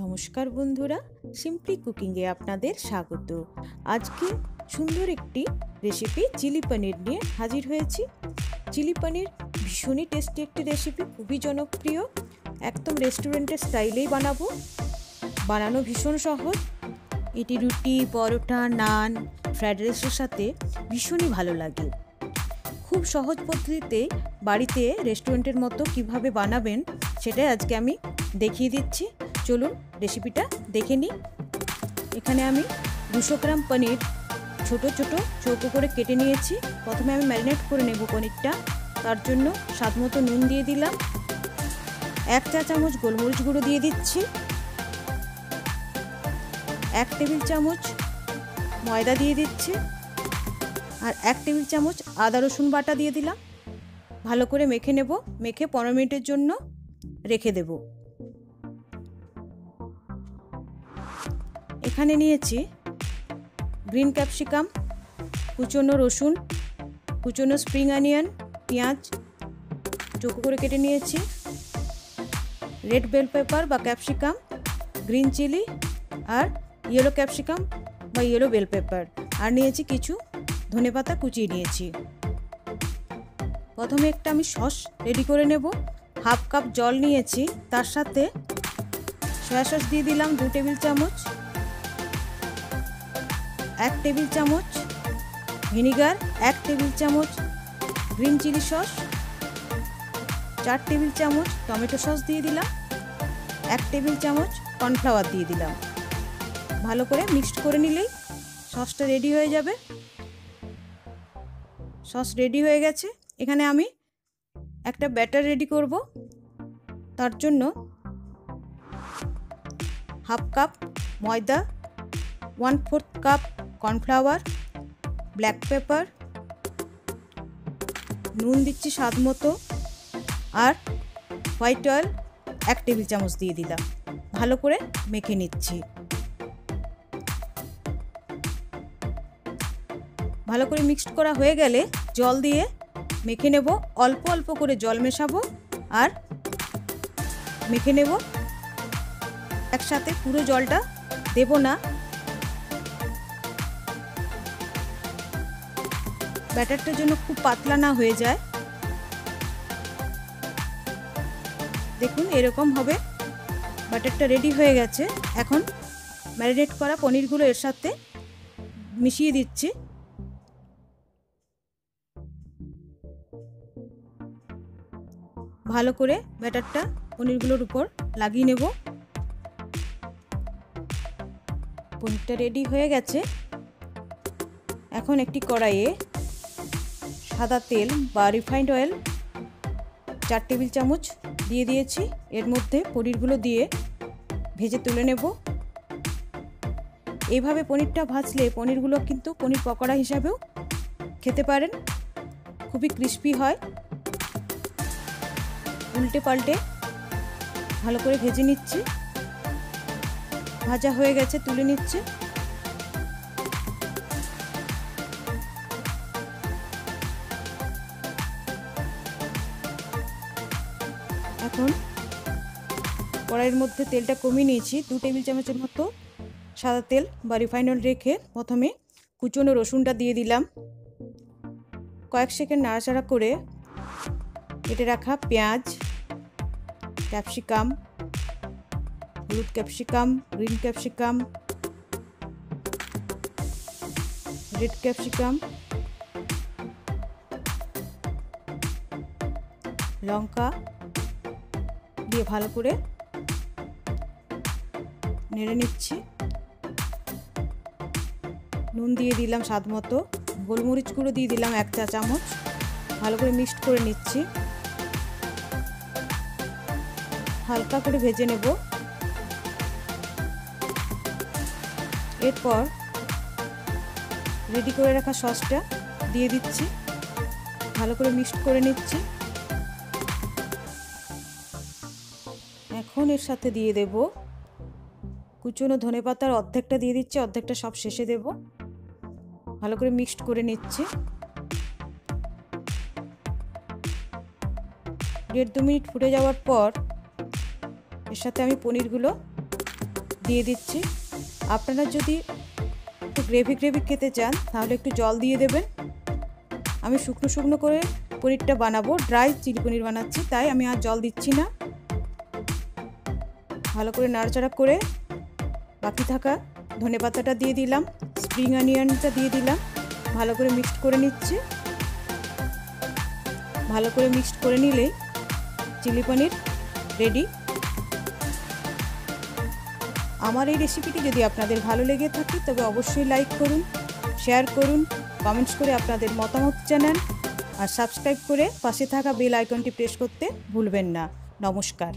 নমস্কার বন্ধুরা, সিম্পলি কুকিংয়ে আপনাদের স্বাগত। আজকে সুন্দর একটি রেসিপি চিলি পনির নিয়ে হাজির হয়েছি। চিলি পনির ভীষণই টেস্টি একটি রেসিপি, খুবই জনপ্রিয়। একদম রেস্টুরেন্টের স্টাইলেই বানাবো। বানানো ভীষণ সহজ। এটি রুটি, পরোটা, নান, ফ্রাইড রাইসের সাথে ভীষণই ভালো লাগে। খুব সহজ পদ্ধতিতে বাড়িতে রেস্টুরেন্টের মতো কিভাবে বানাবেন সেটাই আজকে আমি দেখিয়ে দিচ্ছি। চলুন রেসিপিটা দেখে নিই। এখানে আমি 200 গ্রাম পনির ছোট ছোট চৌকো করে কেটে নিয়েছি। প্রথমে আমি ম্যারিনেট করে নেব পনিরটা। তার জন্য স্বাদ মতো নুন দিয়ে দিলাম, 1 চা চামচ গোলমরিচ গুঁড়ো দিয়ে দিচ্ছি, 1 টেবিল চামচ ময়দা দিয়ে দিচ্ছি, আর 1 টেবিল চামচ আদা রসুন বাটা দিয়ে দিলাম। ভালো করে মেখে নেব। মেখে 15 মিনিটের জন্য রেখে দেব। এখানে নিয়েছি গ্রিন ক্যাপসিকাম, কুচনো রসুন, কুচনো স্প্রিং অনিয়ন, পেঁয়াজ চৌকো করে কেটে নিয়েছি, রেড বেল পেপার বা ক্যাপসিকাম, গ্রিন চিলি আর ইয়েলো ক্যাপসিকাম বা ইয়েলো বেল পেপার, আর নিয়েছি কিছু ধনেপাতা কুচিয়ে নিয়েছি। প্রথমে একটা আমি সস রেডি করে নেব। 1/2 কাপ জল নিয়েছি, তার সাথে সয়া সস দিয়ে দিলাম 2 টেবিল চামচ, 1 টেবিল চামচ ভিনিগার, 1 টেবিল চামচ গ্রিন চিলি সস, 4 টেবিল চামচ টমেটো সস দিয়ে দিলাম, 1 টেবিল চামচ কর্নফ্লাওয়ার দিয়ে দিলাম। ভালো করে মিক্সড করে নিলেই সসটা রেডি হয়ে যাবে। সস রেডি হয়ে গেছে। এখানে আমি একটা ব্যাটার রেডি করব। তার জন্য 1/2 কাপ ময়দা, 1/4 কাপ কর্নফ্লাওয়ার, ব্ল্যাক পেপার, নুন দিচ্ছি স্বাদ মতো, আর হোয়াইট অয়েল 1 টেবিল চামচ দিয়ে দিলাম। ভালো করে মেখে নিচ্ছি। ভালো করে মিক্সড করা হয়ে গেলে জল দিয়ে মেখে নেব। অল্প অল্প করে জল মেশাবো আর মেখে নেব। একসাথে পুরো জলটা দেব না। ব্যাটারটার জন্য খুব পাতলা না হয়ে যায়। দেখুন এরকম হবে। ব্যাটারটা রেডি হয়ে গেছে। এখন ম্যারিনেট করা পনিরগুলো এর সাথে মিশিয়ে দিচ্ছি। ভালো করে ব্যাটারটা পনিরগুলোর উপর লাগিয়ে নেব। পনিরটা রেডি হয়ে গেছে। এখন একটি কড়াইয়ে সাদা তেল বা রিফাইন্ড অয়েল 4 টেবিল চামচ দিয়ে দিয়েছি। এর মধ্যে পনিরগুলো দিয়ে ভেজে তুলে নেব। এইভাবে পনিরটা ভাজলে পনিরগুলো কিন্তু পনির পকোড়া হিসাবেও খেতে পারেন। খুবই ক্রিস্পি হয়। উল্টে পাল্টে ভালো করে ভেজে নিচ্ছি। ভাজা হয়ে গেছে, তুলে নিচ্ছি। এখন কড়াইয়ের মধ্যে তেলটা কমিয়ে নিয়েছি। 2 টেবিল চামচের মতো সাদা তেল বা রিফাইন্ড অয়েল রেখে প্রথমে কুচনো রসুনটা দিয়ে দিলাম। কয়েক সেকেন্ড নাড়াচাড়া করে কেটে রাখা পেঁয়াজ, ক্যাপসিকাম, হলুদ capsicum, green capsicum, red capsicum, লঙ্কা দিয়ে ভালো করে নেড়ে নিচ্ছি। নুন দিয়ে দিলাম স্বাদ মতো, গোলমরিচ গুঁড়ো দিয়ে দিলাম 1 চা চামচ। ভালো করে মিক্সড করে নিচ্ছি। হালকা করে ভেজে নেব। এরপর রেডি করে রাখা সসটা দিয়ে দিচ্ছি। ভালো করে মিক্সড করে নিচ্ছি। এখন এর সাথে দিয়ে দেব কুচনো ধনেপাতার অর্ধেকটা দিয়ে দিচ্ছি, অর্ধেকটা সব শেষে দেব। ভালো করে মিক্সড করে নিচ্ছি। 1.5-2 মিনিট ফুটে যাওয়ার পর এর সাথে আমি পনিরগুলো দিয়ে দিচ্ছি। আপনারা যদি একটু গ্রেভি গ্রেভি খেতে চান তাহলে একটু জল দিয়ে দেবেন। আমি শুকনো শুকনো করে পনিরটা বানাবো, ড্রাই চিলি পনির বানাচ্ছি, তাই আমি আর জল দিচ্ছি না। ভালো করে নাড়াচাড়া করে বাকি থাকা ধনেপাতাটা দিয়ে দিলাম, স্প্রিং অনিয়নটা দিয়ে দিলাম, ভালো করে মিক্সড করে নিচ্ছি। ভালো করে মিক্সড করে নিলেই চিলি পনির রেডি। আমার এই রেসিপিটি যদি আপনাদের ভালো লেগে থাকে তবে অবশ্যই লাইক করুন, শেয়ার করুন, কমেন্টস করে আপনাদের মতামত জানান আর সাবস্ক্রাইব করে পাশে থাকা বেল আইকনটি প্রেস করতে ভুলবেন না। নমস্কার।